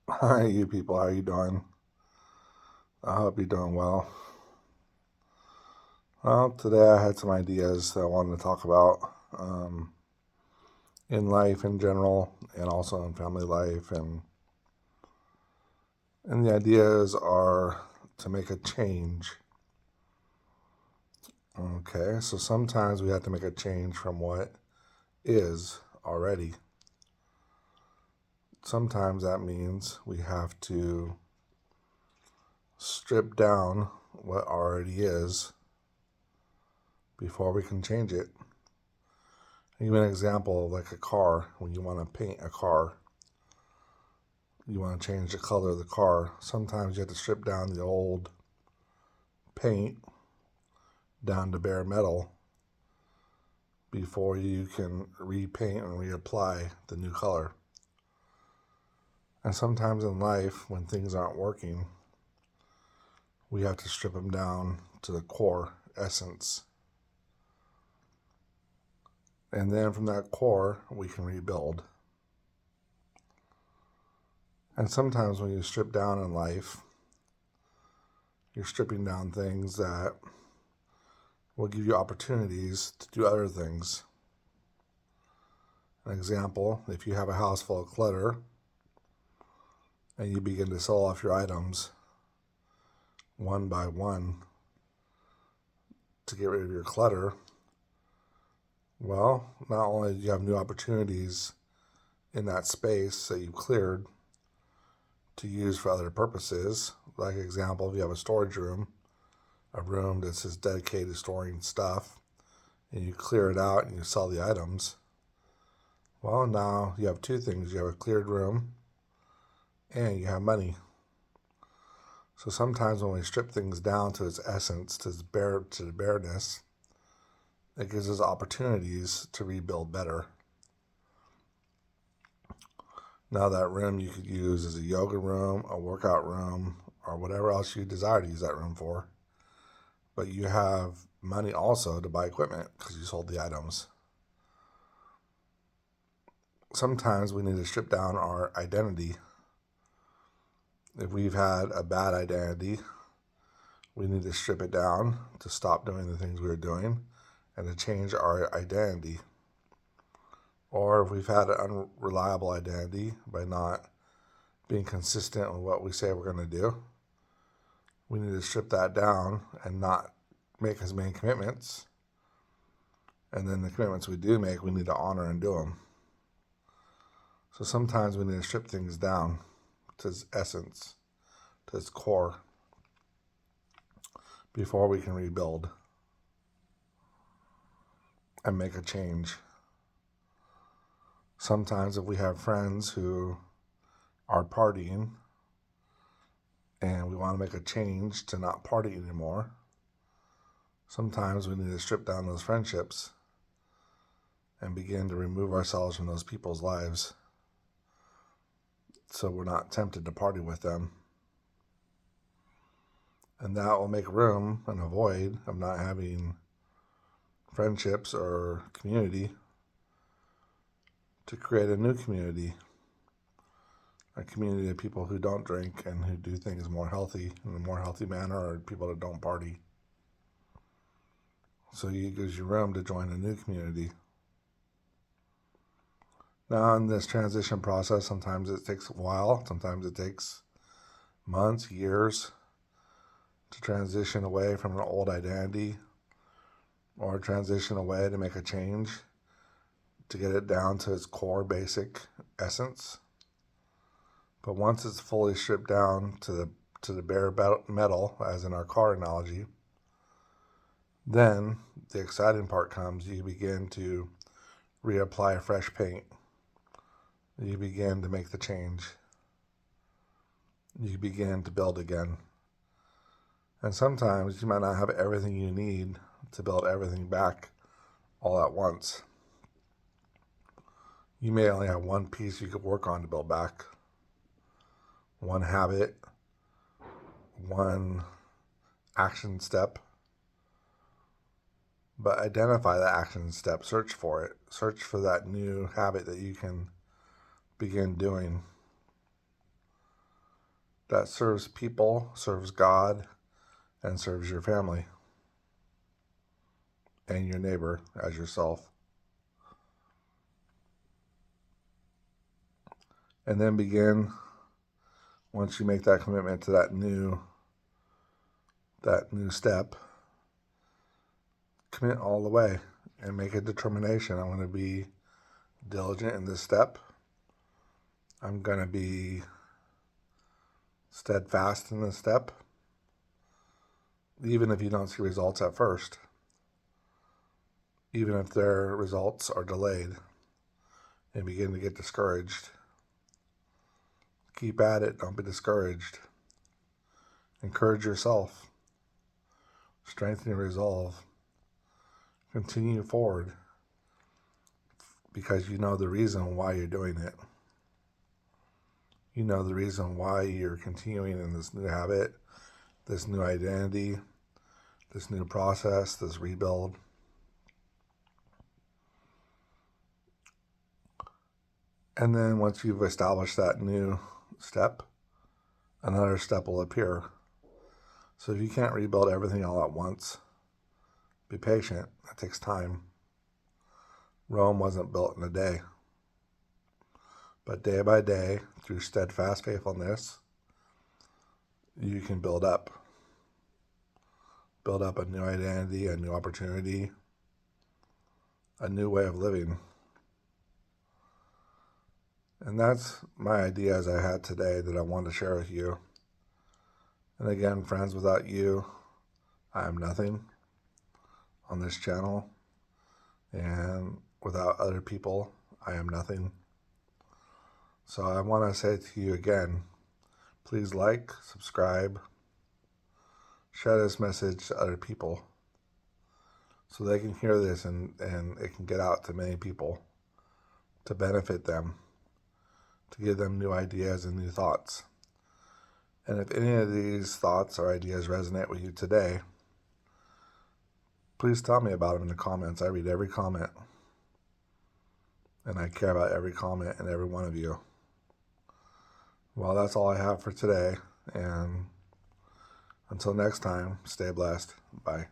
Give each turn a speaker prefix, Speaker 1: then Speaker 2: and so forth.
Speaker 1: Hi, you people. How you doing? I hope you're doing well. Well, today I had some ideas that I wanted to talk about in life in general, and also in family life, and the ideas are to make a change. Okay, so sometimes we have to make a change from what is already. Sometimes that means we have to strip down what already is before we can change it. I'll give an example like a car. When you want to paint a car, you want to change the color of the car. Sometimes you have to strip down the old paint down to bare metal before you can repaint and reapply the new color. And sometimes in life, when things aren't working, we have to strip them down to the core essence. And then from that core, we can rebuild. And sometimes when you strip down in life, you're stripping down things that will give you opportunities to do other things. An example, if you have a house full of clutter and you begin to sell off your items one by one to get rid of your clutter, well, not only do you have new opportunities in that space that you've cleared to use for other purposes, like example, if you have a storage room, a room that's just dedicated to storing stuff, and you clear it out and you sell the items, well, now you have two things. You have a cleared room and you have money. So sometimes when we strip things down to its essence, to the bareness, it gives us opportunities to rebuild better. Now that room you could use as a yoga room, a workout room, or whatever else you desire to use that room for. But you have money also to buy equipment because you sold the items. Sometimes we need to strip down our identity. If we've had a bad identity, we need to strip it down to stop doing the things we were doing and to change our identity. Or if we've had an unreliable identity by not being consistent with what we say we're going to do, we need to strip that down and not make as many commitments. And then the commitments we do make, we need to honor and do them. So sometimes we need to strip things down to its essence, to its core, before we can rebuild and make a change. Sometimes if we have friends who are partying and we want to make a change to not party anymore, sometimes we need to strip down those friendships and begin to remove ourselves from those people's lives so we're not tempted to party with them. And that will make room and a void of not having friendships or community to create a new community, a community of people who don't drink and who do things more healthy in a more healthy manner, or people that don't party. So it gives you room to join a new community. Now, in this transition process, sometimes it takes a while, sometimes it takes months, years to transition away from an old identity or transition away to make a change to get it down to its core basic essence. But once it's fully stripped down to the bare metal, as in our car analogy, then the exciting part comes. You begin to reapply fresh paint. You begin to make the change. You begin to build again. And sometimes you might not have everything you need to build everything back all at once. You may only have one piece you could work on to build back, one habit, one action step. But identify the action step, search for it, search for that new habit that you can begin doing. that serves people, serves God, and serves your family and your neighbor as yourself. And then begin, once you make that commitment to that new step, commit all the way and make a determination. I'm going to be diligent in this step. I'm going to be steadfast in this step, even if you don't see results at first, even if their results are delayed and begin to get discouraged. Keep at it. Don't be discouraged. Encourage yourself. Strengthen your resolve. Continue forward because you know the reason why you're doing it. You know the reason why you're continuing in this new habit, this new identity, this new process, this rebuild. And then once you've established that new step, another step will appear. So if you can't rebuild everything all at once, be patient. It takes time. Rome wasn't built in a day. But day by day, through steadfast faithfulness, you can build up. Build up a new identity, a new opportunity, a new way of living. And that's my ideas I had today that I wanted to share with you. And again, friends, without you, I am nothing on this channel. And without other people, I am nothing. So I want to say to you again, please like, subscribe, share this message to other people so they can hear this and it can get out to many people to benefit them, to give them new ideas and new thoughts. And if any of these thoughts or ideas resonate with you today, please tell me about them in the comments. I read every comment, and I care about every comment and every one of you. Well, that's all I have for today, and until next time, stay blessed. Bye.